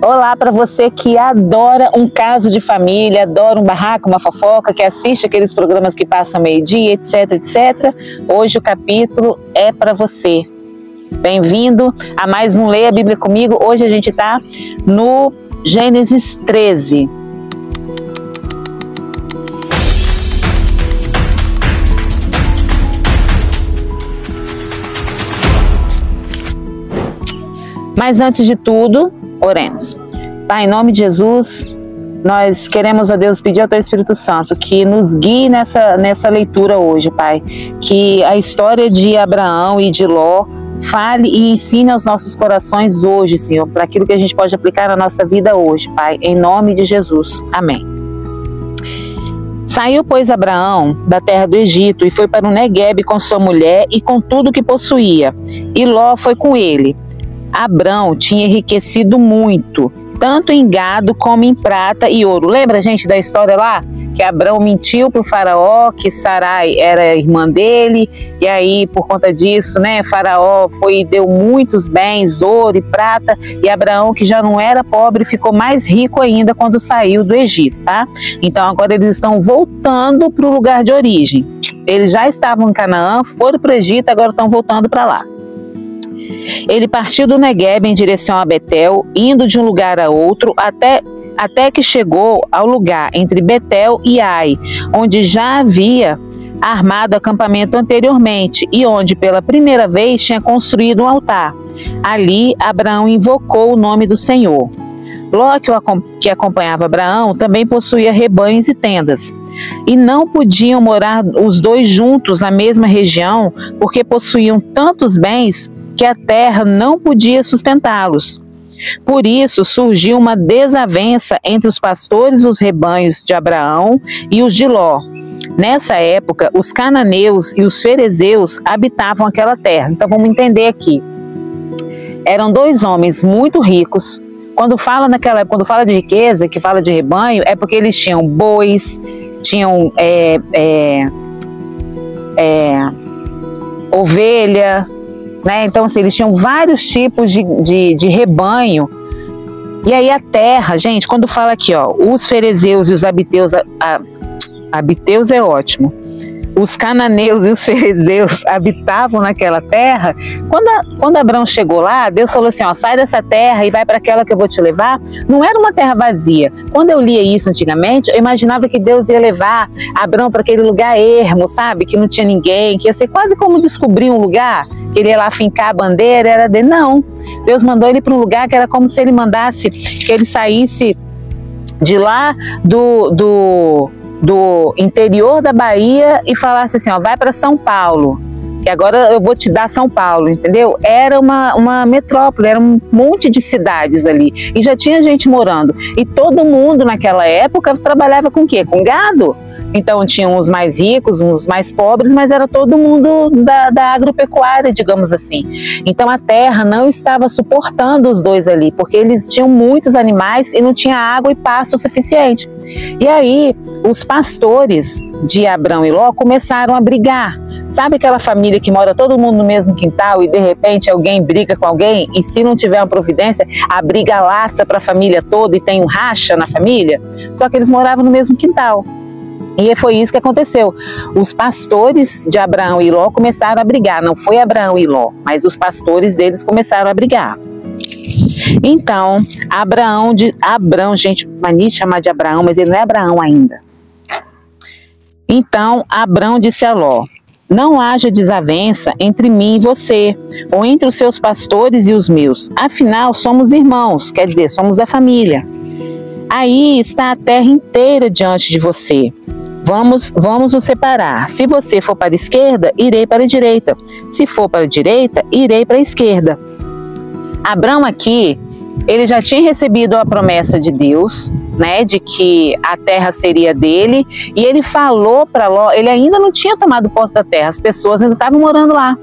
Olá para você que adora um caso de família, adora um barraco, uma fofoca, que assiste aqueles programas que passam meio-dia, etc, etc. Hoje o capítulo é para você. Bem-vindo a mais um Leia a Bíblia Comigo. Hoje a gente está no Gênesis 13. Mas antes de tudo, oremos. Pai, em nome de Jesus, nós queremos, ó Deus, pedir ao Teu Espírito Santo que nos guie nessa leitura hoje, Pai. Que a história de Abraão e de Ló fale e ensine aos nossos corações hoje, Senhor, para aquilo que a gente pode aplicar na nossa vida hoje, Pai. Em nome de Jesus. Amém. Saiu, pois, Abraão da terra do Egito e foi para o Neguebe com sua mulher e com tudo que possuía. E Ló foi com ele. Abrão tinha enriquecido muito, tanto em gado como em prata e ouro. Lembra, gente, da história lá? Que Abrão mentiu para o faraó que Sarai era irmã dele, e aí, por conta disso, né, Faraó foi e deu muitos bens, ouro e prata, e Abraão, que já não era pobre, ficou mais rico ainda quando saiu do Egito, tá? Então agora eles estão voltando para o lugar de origem. Eles já estavam em Canaã, foram para o Egito, agora estão voltando para lá. Ele partiu do Neguebe em direção a Betel, indo de um lugar a outro, até que chegou ao lugar entre Betel e Ai, onde já havia armado acampamento anteriormente e onde pela primeira vez tinha construído um altar. Ali Abraão invocou o nome do Senhor. Ló, que acompanhava Abraão, também possuía rebanhos e tendas. E não podiam morar os dois juntos na mesma região, porque possuíam tantos bens que a terra não podia sustentá-los. Por isso surgiu uma desavença entre os pastores dos rebanhos de Abraão e os de Ló. Nessa época, os cananeus e os ferezeus habitavam aquela terra. Então vamos entender aqui. Eram dois homens muito ricos. Quando fala de riqueza, que fala de rebanho, é porque eles tinham bois, tinham ovelha, né? Então, assim, eles tinham vários tipos de rebanho. E aí a terra, gente, quando fala aqui, ó, os ferezeus e os abiteus, abiteus é ótimo. Os cananeus e os ferezeus habitavam naquela terra. Quando Abraão chegou lá, Deus falou assim, ó, sai dessa terra e vai para aquela que eu vou te levar. Não era uma terra vazia. Quando eu lia isso antigamente, eu imaginava que Deus ia levar Abraão para aquele lugar ermo, sabe? Que não tinha ninguém, que ia ser quase como descobrir um lugar, que ele ia lá fincar a bandeira, era dele. Não, Deus mandou ele para um lugar que era como se ele mandasse que ele saísse de lá do interior da Bahia e falasse assim, ó, vai para São Paulo, que agora eu vou te dar São Paulo, entendeu? Era uma metrópole, era um monte de cidades ali, e já tinha gente morando, e todo mundo naquela época trabalhava com o quê? Com gado. Então tinham os mais ricos, os mais pobres, mas era todo mundo da agropecuária, digamos assim. Então a terra não estava suportando os dois ali, porque eles tinham muitos animais e não tinha água e pasto suficiente. E aí os pastores de Abrão e Ló começaram a brigar. Sabe aquela família que mora todo mundo no mesmo quintal e de repente alguém briga com alguém e se não tiver uma providência, a briga laça para a família toda e tem um racha na família? Só que eles moravam no mesmo quintal. E foi isso que aconteceu. Os pastores de Abraão e Ló começaram a brigar. Não foi Abraão e Ló, mas os pastores deles começaram a brigar. Então, Abraão, gente, mania de chamar de Abraão, mas ele não é Abraão ainda. Então, Abraão disse a Ló, não haja desavença entre mim e você, ou entre os seus pastores e os meus. Afinal, somos irmãos, quer dizer, somos da família. Aí está a terra inteira diante de você. Vamos nos separar. Se você for para a esquerda, irei para a direita. Se for para a direita, irei para a esquerda. Abraão aqui, ele já tinha recebido a promessa de Deus, né, de que a terra seria dele, e ele falou para Ló, ele ainda não tinha tomado posse da terra, as pessoas ainda estavam morando lá.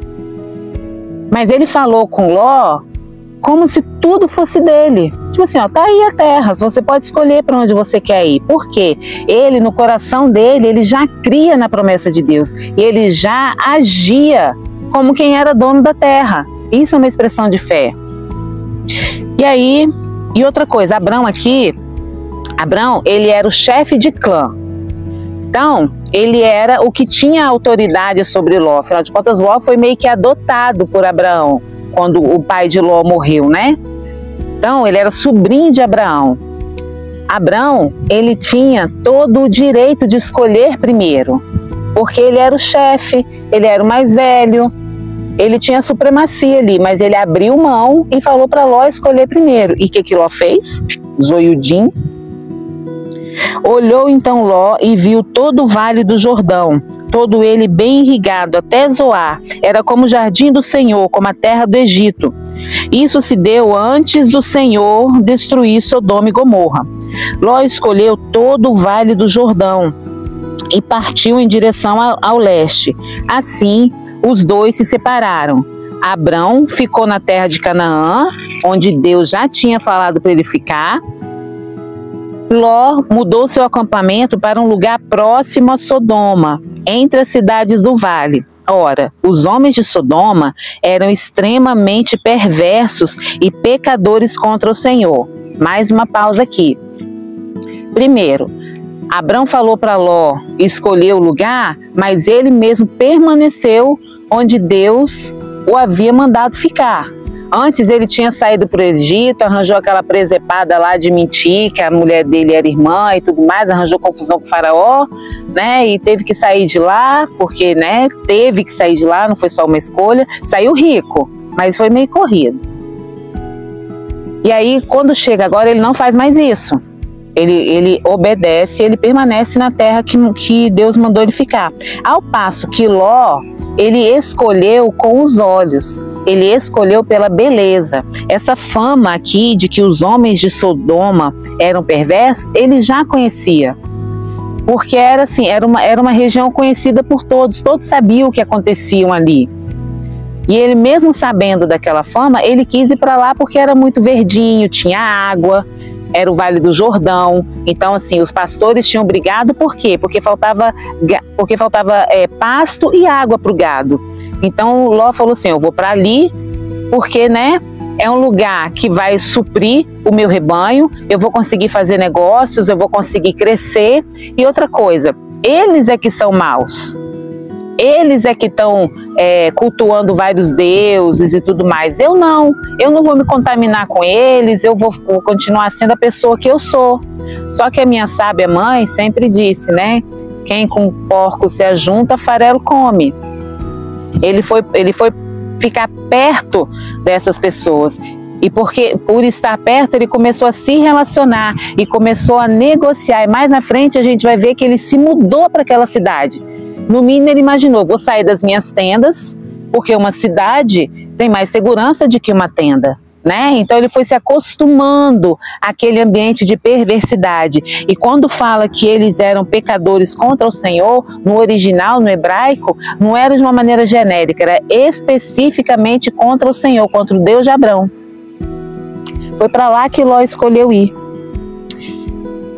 Mas ele falou com Ló como se tudo fosse dele. Tipo assim, ó, tá aí a terra, você pode escolher para onde você quer ir. Por quê? Ele, no coração dele, ele já cria na promessa de Deus. E ele já agia como quem era dono da terra. Isso é uma expressão de fé. E aí, E outra coisa, Abrão, ele era o chefe de clã. Então, ele era o que tinha autoridade sobre Ló. Afinal de contas, Ló foi meio que adotado por Abraão, quando o pai de Ló morreu, né? Então, ele era sobrinho de Abraão. Abrão, ele tinha todo o direito de escolher primeiro, porque ele era o chefe, ele era o mais velho, ele tinha supremacia ali, mas ele abriu mão e falou para Ló escolher primeiro. E o que Ló fez? Zoiudim. Olhou então Ló e viu todo o vale do Jordão, todo ele bem irrigado até Zoar. Era como o jardim do Senhor, como a terra do Egito. Isso se deu antes do Senhor destruir Sodoma e Gomorra. Ló escolheu todo o vale do Jordão e partiu em direção ao leste. Assim, os dois se separaram. Abrão ficou na terra de Canaã, onde Deus já tinha falado para ele ficar. Ló mudou seu acampamento para um lugar próximo a Sodoma, entre as cidades do vale. Ora, os homens de Sodoma eram extremamente perversos e pecadores contra o Senhor. Mais uma pausa aqui. Primeiro, Abrão falou para Ló escolher o lugar, mas ele mesmo permaneceu onde Deus o havia mandado ficar. Antes ele tinha saído para o Egito, arranjou aquela presepada lá de mentir, que a mulher dele era irmã e tudo mais, arranjou confusão com o faraó, né? E teve que sair de lá, porque, né? Teve que sair de lá, não foi só uma escolha. Saiu rico, mas foi meio corrido. E aí, quando chega agora, ele não faz mais isso. Ele obedece, ele permanece na terra que Deus mandou ele ficar. Ao passo que Ló, ele escolheu com os olhos. Ele escolheu pela beleza. Essa fama aqui de que os homens de Sodoma eram perversos, ele já conhecia. Porque era assim, era uma região conhecida por todos sabiam o que acontecia ali. E ele, mesmo sabendo daquela fama, ele quis ir para lá porque era muito verdinho, tinha água, era o Vale do Jordão. Então, assim, os pastores tinham brigado, por quê? Porque faltava pasto e água para o gado. Então, Ló falou assim, eu vou para ali, porque, né, é um lugar que vai suprir o meu rebanho, eu vou conseguir fazer negócios, eu vou conseguir crescer. E outra coisa, eles é que são maus. Eles é que estão cultuando vários deuses e tudo mais. Eu não vou me contaminar com eles, eu vou continuar sendo a pessoa que eu sou. Só que a minha sábia mãe sempre disse, né, quem com porco se ajunta, farelo come. Ele foi ficar perto dessas pessoas. E por estar perto, ele começou a se relacionar e começou a negociar. E mais na frente a gente vai ver que ele se mudou para aquela cidade. No mínimo ele imaginou, vou sair das minhas tendas, porque uma cidade tem mais segurança do que uma tenda, né? Então ele foi se acostumando àquele ambiente de perversidade. E quando fala que eles eram pecadores contra o Senhor, no original, no hebraico, não era de uma maneira genérica, era especificamente contra o Senhor, contra o Deus de Abrão. Foi para lá que Ló escolheu ir.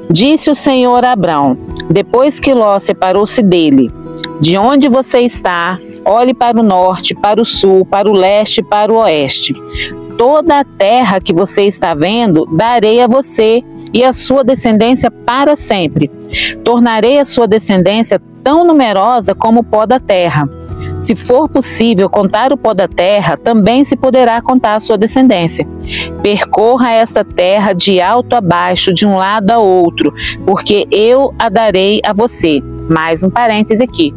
Disse o Senhor a Abrão, depois que Ló separou-se dele, de onde você está, olhe para o norte, para o sul, para o leste, para o oeste. Toda a terra que você está vendo, darei a você e a sua descendência para sempre. Tornarei a sua descendência tão numerosa como o pó da terra. Se for possível contar o pó da terra, também se poderá contar a sua descendência. Percorra esta terra de alto a baixo, de um lado a outro, porque eu a darei a você. Mais um parêntese aqui.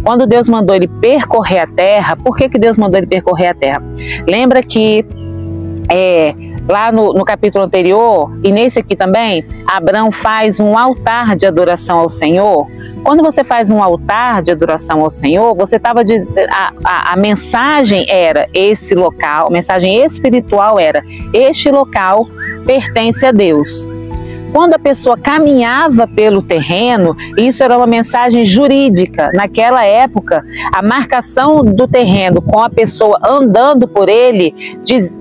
Quando Deus mandou ele percorrer a terra, por que Deus mandou ele percorrer a terra? Lembra que lá no capítulo anterior, e nesse aqui também, Abrão faz um altar de adoração ao Senhor. Quando você faz um altar de adoração ao Senhor, você estava dizendo, a mensagem era esse local, a mensagem espiritual era, este local pertence a Deus. Quando a pessoa caminhava pelo terreno, isso era uma mensagem jurídica. Naquela época, a marcação do terreno com a pessoa andando por ele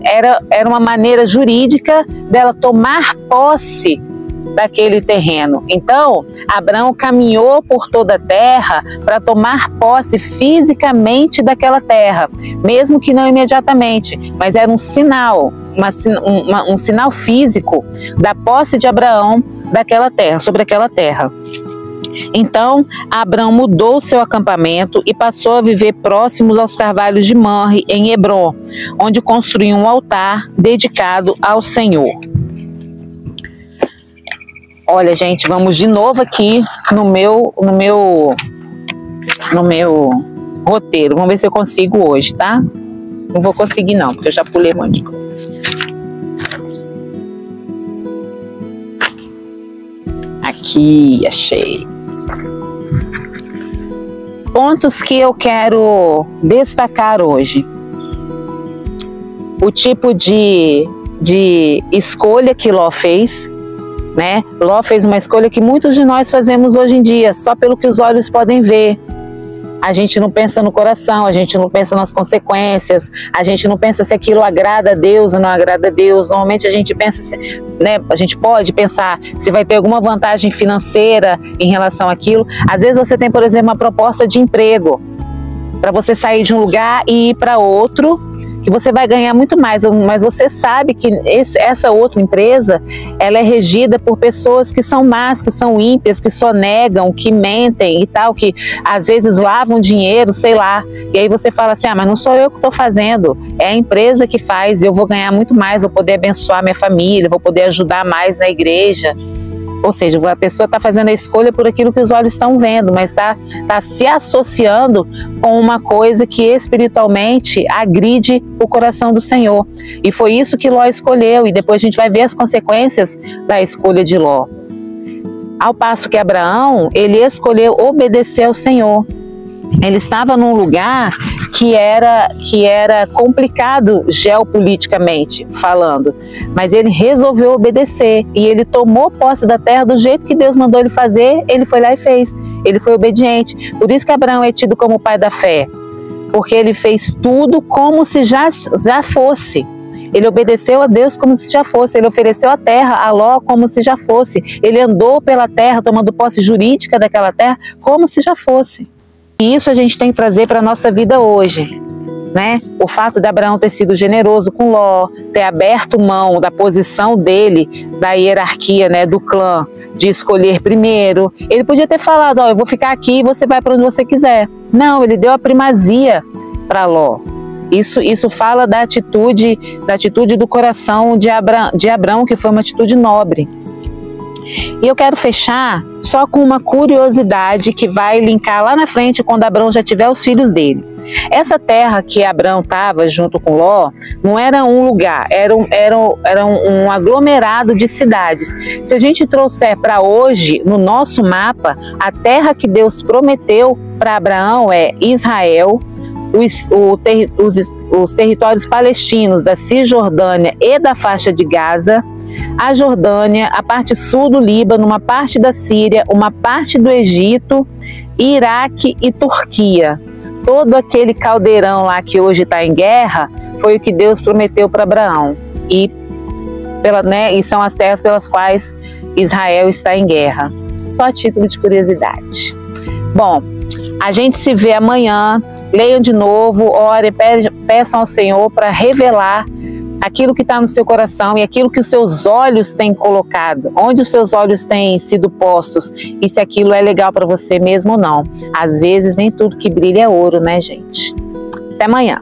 era uma maneira jurídica dela tomar posse daquele terreno. Então, Abraão caminhou por toda a terra para tomar posse fisicamente daquela terra, mesmo que não imediatamente, mas era um sinal, um sinal físico da posse de Abraão daquela terra, sobre aquela terra. Então, Abraão mudou seu acampamento e passou a viver próximos aos carvalhos de Mamre, em Hebrom, onde construiu um altar dedicado ao Senhor. Olha, gente, vamos de novo aqui no meu roteiro. Vamos ver se eu consigo hoje, tá? Não vou conseguir não, porque eu já pulei um monte de coisa. Aqui, achei. Pontos que eu quero destacar hoje. O tipo de escolha que Ló fez, né? Ló fez uma escolha que muitos de nós fazemos hoje em dia, só pelo que os olhos podem ver. A gente não pensa no coração, a gente não pensa nas consequências, a gente não pensa se aquilo agrada a Deus ou não agrada a Deus. Normalmente a gente pensa, né, a gente pode pensar se vai ter alguma vantagem financeira em relação àquilo. Às vezes você tem, por exemplo, uma proposta de emprego para você sair de um lugar e ir para outro, que você vai ganhar muito mais, mas você sabe que essa outra empresa, ela é regida por pessoas que são más, que são ímpias, que sonegam, que mentem e tal, que às vezes lavam dinheiro, sei lá, e aí você fala assim, mas não sou eu que estou fazendo, é a empresa que faz, eu vou ganhar muito mais, vou poder abençoar minha família, vou poder ajudar mais na igreja. Ou seja, a pessoa está fazendo a escolha por aquilo que os olhos estão vendo, mas está se associando com uma coisa que espiritualmente agride o coração do Senhor. E foi isso que Ló escolheu, e depois a gente vai ver as consequências da escolha de Ló. Ao passo que Abraão, ele escolheu obedecer ao Senhor. Ele estava num lugar que era complicado geopoliticamente falando, mas ele resolveu obedecer e ele tomou posse da terra do jeito que Deus mandou ele fazer. Ele foi lá e fez, ele foi obediente. Por isso que Abraão é tido como o pai da fé, porque ele fez tudo como se já fosse. Ele obedeceu a Deus como se já fosse, ele ofereceu a terra a Ló como se já fosse, ele andou pela terra tomando posse jurídica daquela terra como se já fosse. E isso a gente tem que trazer para a nossa vida hoje, né? O fato de Abraão ter sido generoso com Ló, ter aberto mão da posição dele, da hierarquia, né, do clã, de escolher primeiro. Ele podia ter falado, eu vou ficar aqui e você vai para onde você quiser. Não, ele deu a primazia para Ló. Isso fala da atitude do coração de Abraão, que foi uma atitude nobre. E eu quero fechar só com uma curiosidade que vai linkar lá na frente quando Abraão já tiver os filhos dele. Essa terra que Abraão estava junto com Ló não era um lugar, era um aglomerado de cidades. Se a gente trouxer para hoje, no nosso mapa, a terra que Deus prometeu para Abraão é Israel, os territórios palestinos da Cisjordânia e da faixa de Gaza, a Jordânia, a parte sul do Líbano, uma parte da Síria, uma parte do Egito, Iraque e Turquia. Todo aquele caldeirão lá que hoje está em guerra foi o que Deus prometeu para Abraão. E são as terras pelas quais Israel está em guerra. Só a título de curiosidade. Bom, a gente se vê amanhã. Leiam de novo, orem, peçam ao Senhor para revelar aquilo que está no seu coração e aquilo que os seus olhos têm colocado, onde os seus olhos têm sido postos, e se aquilo é legal para você mesmo ou não. Às vezes nem tudo que brilha é ouro, né, gente? Até amanhã.